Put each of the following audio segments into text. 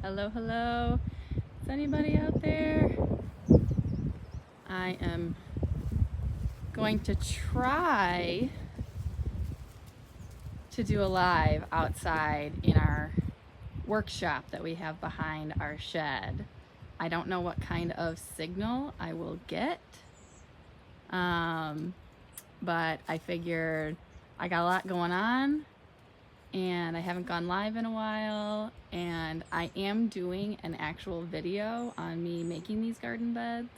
Hello, hello. Is anybody out there? I am going to try to do a live outside in our workshop that we have behind our shed. I don't know what kind of signal I will get, but I figured I got a lot going on and I haven't gone live in a while, and I am doing an actual video on me making these garden beds,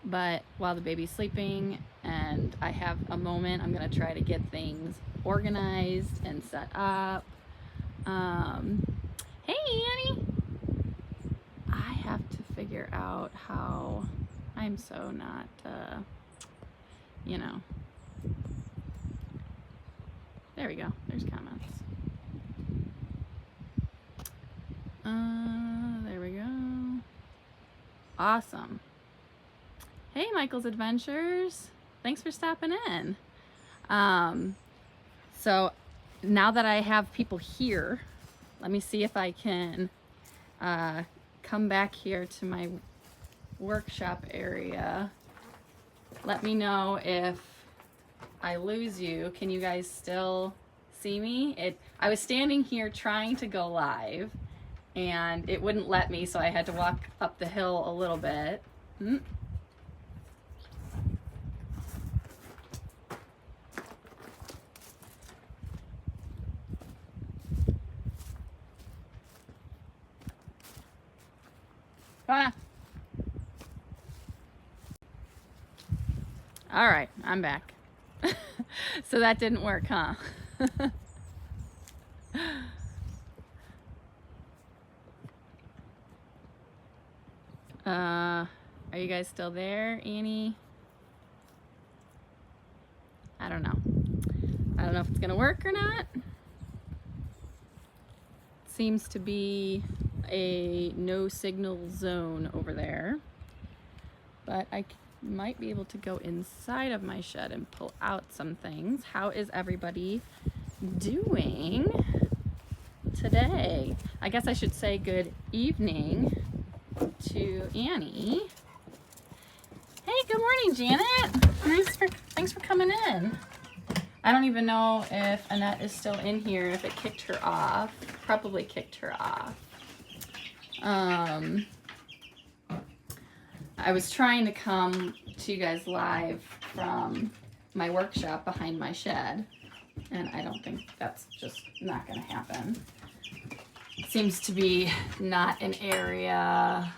but while the baby's sleeping and I have a moment, I'm gonna try to get things organized and set up. Hey Annie! I have to figure out how, I'm so not, there we go, there's comments. There we go. Awesome. Hey, Michael's Adventures. Thanks for stopping in. So now that I have people here, let me see if I can come back here to my workshop area. Let me know if I lose you. Can you guys still see me? I was standing here trying to go live and it wouldn't let me, so I had to walk up the hill a little bit. All right, I'm back. So that didn't work, huh? Are you guys still there, Annie? I don't know. I don't know if it's gonna work or not. Seems to be a no signal zone over there, but I might be able to go inside of my shed and pull out some things. How is everybody doing today? I guess I should say good evening to Annie. Hey, good morning, Janet. Thanks for coming in. I don't even know if Annette is still in here, if it kicked her off. Probably kicked her off. I was trying to come to you guys live from my workshop behind my shed, and I don't think that's just not gonna happen. Seems to be not an area.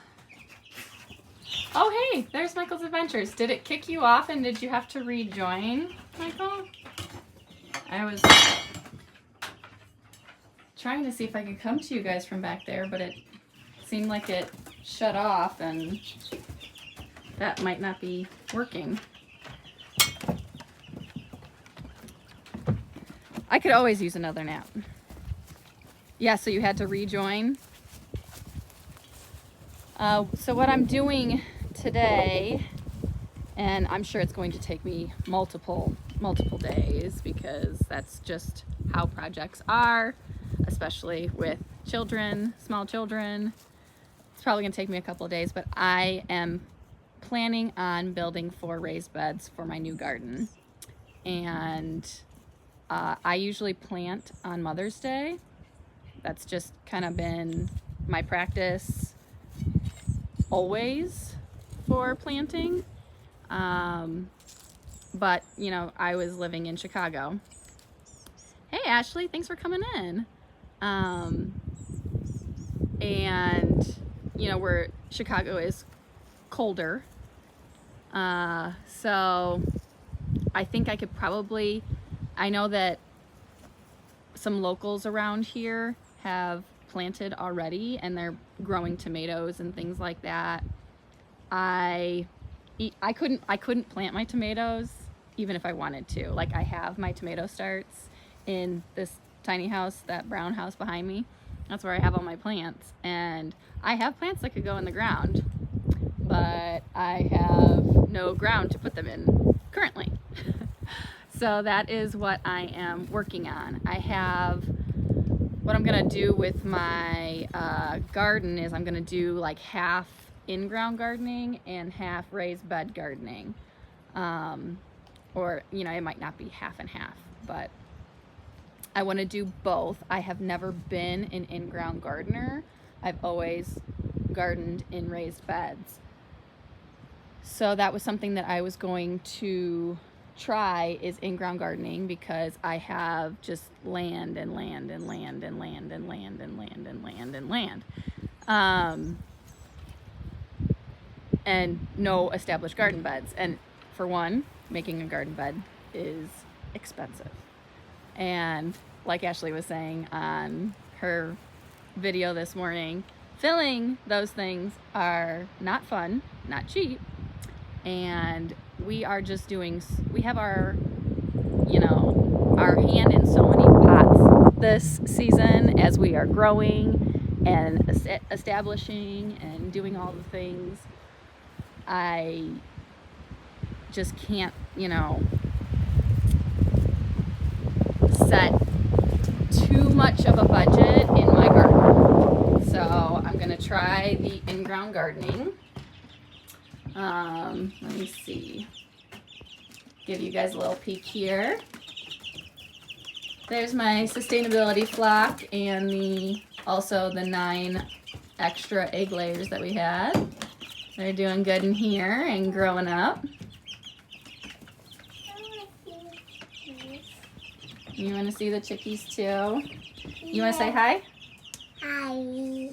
Oh, hey, there's Michael's Adventures. Did it kick you off and did you have to rejoin, Michael? I was trying to see if I could come to you guys from back there, but it seemed like it shut off and that might not be working. I could always use another nap. Yeah, so you had to rejoin. So what I'm doing today, and I'm sure it's going to take me multiple days because that's just how projects are, especially with children, small children. It's probably gonna take me a couple of days, but I am planning on building 4 raised beds for my new garden. And I usually plant on Mother's Day. That's just kind of been my practice always for planting. But you know, I was living in Chicago. Hey Ashley, thanks for coming in. And you know, where Chicago is colder. So I think I could probably, I know that some locals around here have planted already and they're growing tomatoes and things like that. I couldn't plant my tomatoes even if I wanted to. Like, I have my tomato starts in this tiny house, that brown house behind me. That's where I have all my plants, and I have plants that could go in the ground, but I have no ground to put them in currently. So that is what I am working on. I have what I'm gonna do with my garden is I'm gonna do like half in-ground gardening and half raised bed gardening. Or, you know, it might not be half and half, but I want to do both. I have never been an in-ground gardener. I've always gardened in raised beds. So that was something that I was going to try, is in-ground gardening, because I have just land and land and land and land and land and land and land and land. And no established garden beds. And for one, making a garden bed is expensive. And like Ashley was saying on her video this morning, filling those things are not fun, not cheap. And we have our, you know, our hand in so many pots this season as we are growing and establishing and doing all the things. I just can't, you know, set too much of a budget in my garden. So I'm gonna try the in-ground gardening. Let me see. Give you guys a little peek here. There's my sustainability flock and also the 9 extra egg layers that we had. They're doing good in here and growing up. You want to see the chickies too? You want to say hi? Hi.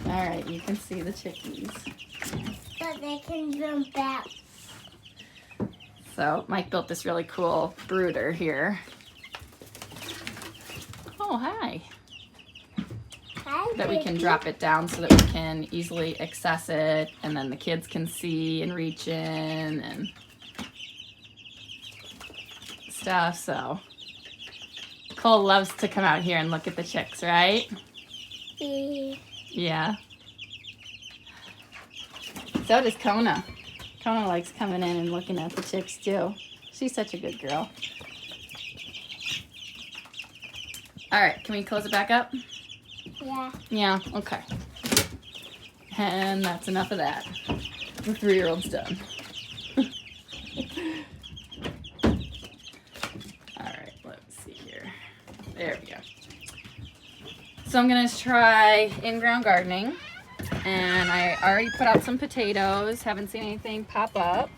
All right, you can see the chickies. But they can jump back. So Mike built this really cool brooder here. Oh, hi. Hi, That we can baby. drop it down so that we can easily access it, and then the kids can see and reach in and stuff. So Cole loves to come out here and look at the chicks, right? Yeah. So does Kona. Kona likes coming in and looking at the chicks too. She's such a good girl. All right, can we close it back up? Yeah. Yeah, okay. And that's enough of that. The 3-year-old's done. All right, let's see here. There we go. So I'm gonna try in-ground gardening. And I already put out some potatoes. Haven't seen anything pop up.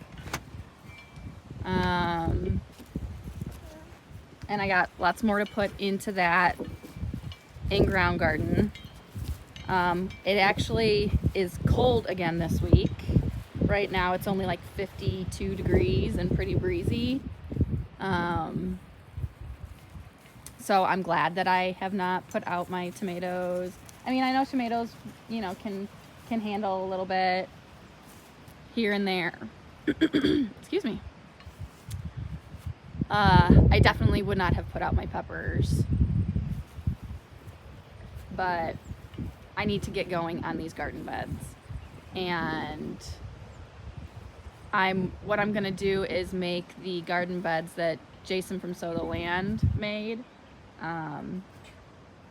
And I got lots more to put into that in-ground garden. It actually is cold again this week. Right now it's only like 52 degrees and pretty breezy. So I'm glad that I have not put out my tomatoes. I mean, I know tomatoes, you know, can handle a little bit here and there. Excuse me. I definitely would not have put out my peppers, but I need to get going on these garden beds. And what I'm gonna do is make the garden beds that Jason from Soda Land made.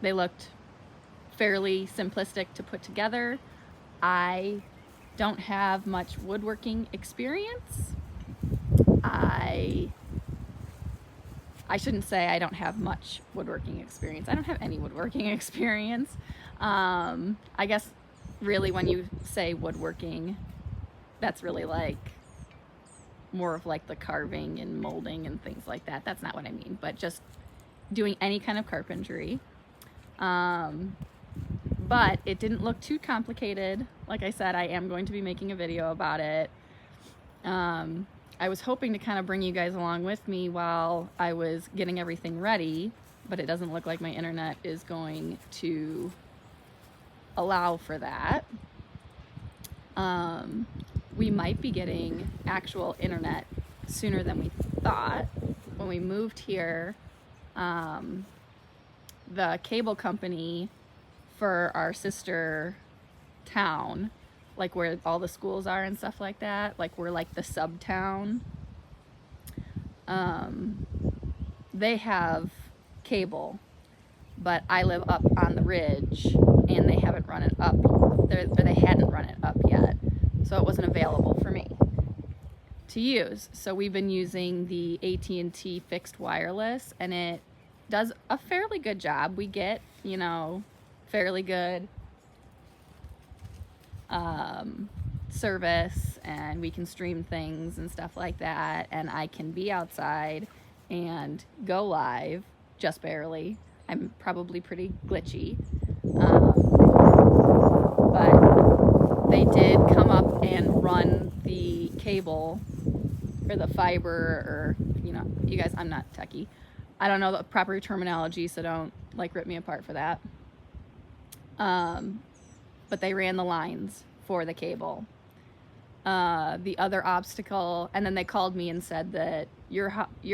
They looked fairly simplistic to put together. I don't have much woodworking experience. I shouldn't say I don't have much woodworking experience. I don't have any woodworking experience. I guess really when you say woodworking, that's really like more of like the carving and molding and things like that. That's not what I mean, but just doing any kind of carpentry. But it didn't look too complicated. Like I said, I am going to be making a video about it. I was hoping to kind of bring you guys along with me while I was getting everything ready, but it doesn't look like my internet is going to allow for that. We might be getting actual internet sooner than we thought. When we moved here, the cable company for our sister town, like where all the schools are and stuff like that, like we're like the sub town. they have cable, but I live up on the ridge and they haven't run it up, or they hadn't run it up yet, so it wasn't available for me to use. So we've been using the AT&T fixed wireless, and it does a fairly good job. We get, you know, fairly good service, and we can stream things and stuff like that, and I can be outside and go live just barely. I'm probably pretty glitchy, but they did come up and run the cable or the fiber, or, you know, you guys, I'm not techie, I don't know the proper terminology, so don't like rip me apart for that. But they ran the lines for the cable. The other obstacle, and then they called me and said that your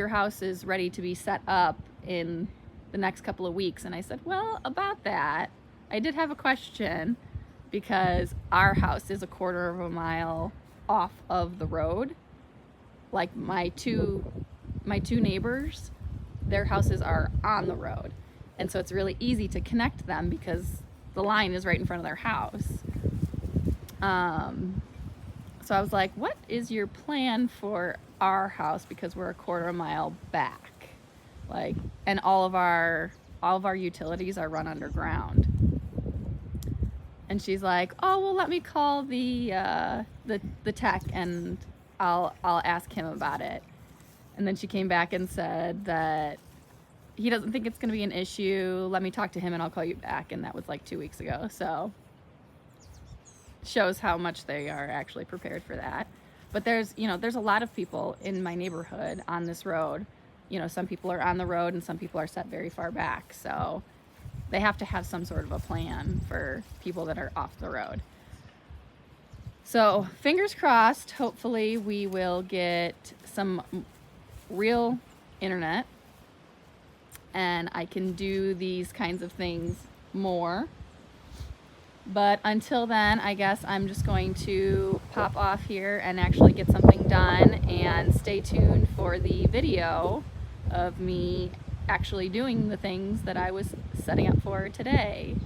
house is ready to be set up in the next couple of weeks. And I said, well, about that, I did have a question, because our house is a 1/4 mile off of the road. Like my two neighbors, their houses are on the road, and so it's really easy to connect them because the line is right in front of their house. So I was like, what is your plan for our house, because we're a 1/4 mile back, like, and all of our utilities are run underground. And she's like, oh, well, let me call the tech, and I'll ask him about it. And then she came back and said that he doesn't think it's going to be an issue. Let me talk to him and I'll call you back. And that was like 2 weeks ago. So shows how much they are actually prepared for that. But there's a lot of people in my neighborhood on this road. You know, some people are on the road and some people are set very far back. So they have to have some sort of a plan for people that are off the road. So fingers crossed, hopefully we will get some real internet and I can do these kinds of things more. But until then, I guess I'm just going to pop off here and actually get something done, and stay tuned for the video of me actually doing the things that I was setting up for today.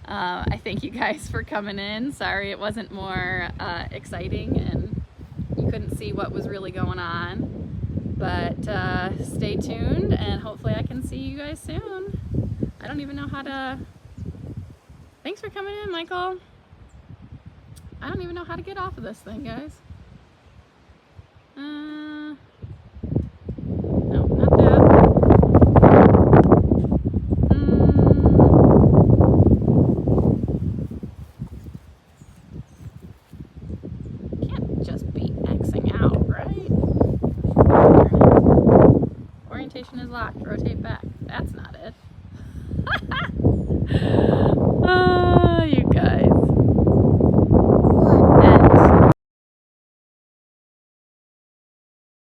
I thank you guys for coming in. Sorry it wasn't more exciting and you couldn't see what was really going on. But stay tuned, and hopefully I can see you guys soon. I don't even know how to... Thanks for coming in, Michael. I don't even know how to get off of this thing, guys. No, not that. Can't just be Xing out, right? Orientation is locked. Rotate back. That's not it.